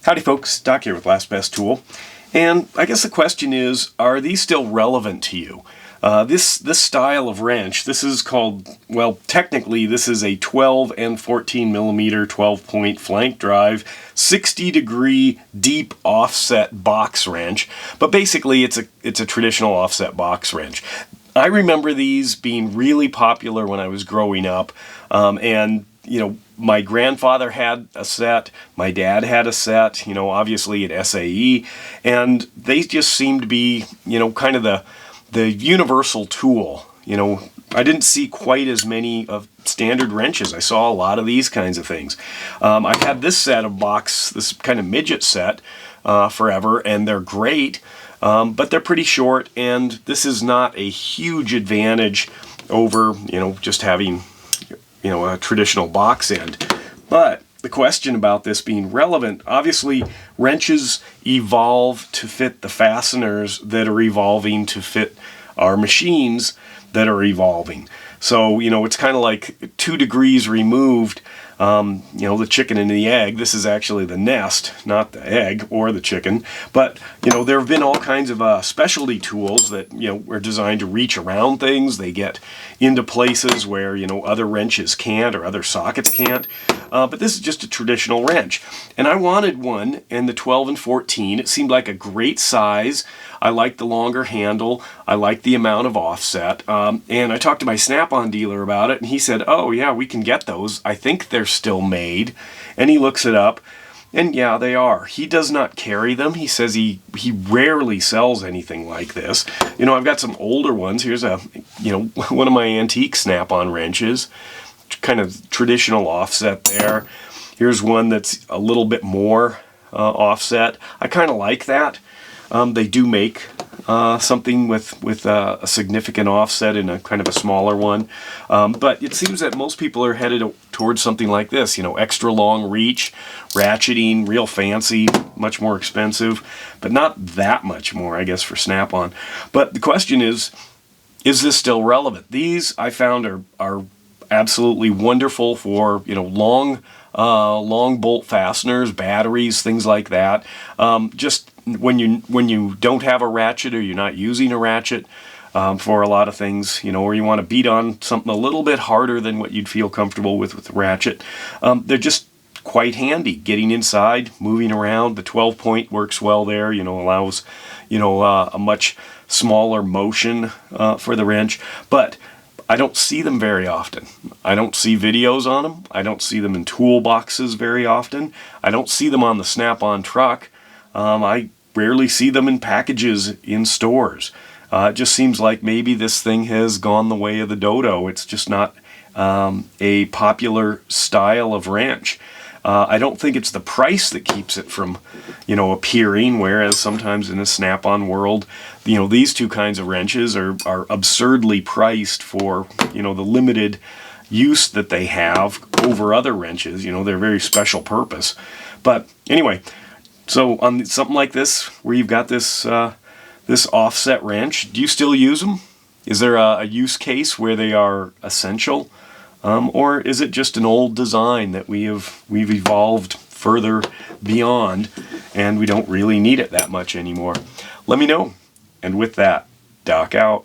Howdy folks, Doc here with Last Best Tool. And I guess the question is, are these still relevant to you? This style of wrench, this is called, well, technically this is a 12 and 14 millimeter 12-point flank drive, 60-degree deep offset box wrench. But basically it's a traditional offset box wrench. I remember these being really popular when I was growing up, and you know, my grandfather had a set, my dad had a set, you know, obviously at SAE, and they just seemed to be, you know, kind of the universal tool. You know, I didn't see quite as many of standard wrenches. I saw a lot of these kinds of things. I've had this set of this kind of midget set forever, and they're great, but they're pretty short, and this is not a huge advantage over, you know, just having, you know, a traditional box end. But the question about this being relevant, obviously wrenches evolve to fit the fasteners that are evolving to fit our machines that are evolving. So, you know, it's kind of like 2 degrees removed, you know, the chicken and the egg. This is actually the nest, not the egg or the chicken. But, you know, there have been all kinds of specialty tools that, you know, are designed to reach around things. They get into places where, you know, other wrenches can't or other sockets can't. But this is just a traditional wrench. And I wanted one in the 12 and 14. It seemed like a great size. I liked the longer handle. I liked the amount of offset. And I talked to my Snap-on dealer about it, and he said, oh yeah, we can get those. I think they're still made. And he looks it up, and yeah, they are. He does not carry them. He says he rarely sells anything like this. You know, I've got some older ones. Here's a, you know, one of my antique Snap-on wrenches. Kind of traditional offset there. Here's one that's a little bit more offset. I kind of like that. They do make something with a significant offset in a kind of a smaller one. But it seems that most people are headed towards something like this, you know, extra long reach, ratcheting, real fancy, much more expensive, but not that much more, I guess, for Snap-on. But the question is this still relevant? These I found are absolutely wonderful for, you know, long bolt fasteners, batteries, things like that. Just when you don't have a ratchet or you're not using a ratchet for a lot of things, you know, or you want to beat on something a little bit harder than what you'd feel comfortable with a ratchet, they're just quite handy. Getting inside, moving around, the 12-point works well there, you know, allows, you know, a much smaller motion for the wrench. But I don't see them very often. I don't see videos on them. I don't see them in toolboxes very often. I don't see them on the Snap-on truck. I rarely see them in packages in stores. It just seems like maybe this thing has gone the way of the dodo. It's just not a popular style of wrench. I don't think it's the price that keeps it from, you know, appearing, whereas sometimes in the Snap-on world, you know, these two kinds of wrenches are absurdly priced for, you know, the limited use that they have over other wrenches. You know, they're very special purpose. But anyway, so on something like this, where you've got this this offset wrench, do you still use them? Is there a use case where they are essential? Or is it just an old design that we've evolved further beyond, and we don't really need it that much anymore? Let me know. And with that, Doc out.